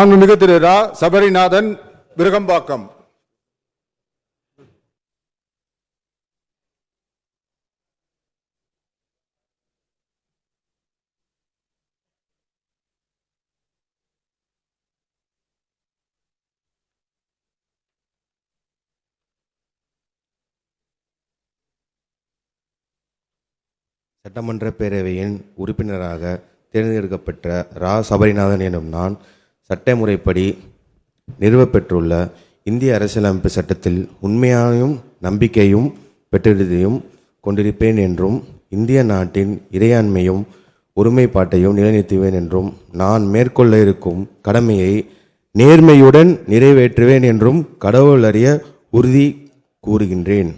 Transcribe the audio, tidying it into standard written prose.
மாண்புமிகு திரு ரா. சபரிநாதன், விருகம்பாக்கம். சட்டமன்ற பேரவையின் உறுப்பினராக தேர்ந்தெடுக்கப்பட்ட ரா. சபரிநாதன் எனும் நான் சட்ட முறைப்படி நிறுவப்பெற்றுள்ள இந்திய அரசியலமைப்பு சட்டத்தில் உண்மையாயும் நம்பிக்கையும் பெற்றதையும் கொண்டிருப்பேன் என்றும் இந்திய நாட்டின் இறையாண்மையும் ஒருமைப்பாட்டையும் நிலைநிறுத்துவேன் என்றும் நான் மேற்கொள்ள இருக்கும் கடமையை நேர்மையுடன் நிறைவேற்றுவேன் என்றும் கடவுள் அறிய உறுதி கூறுகின்றேன்.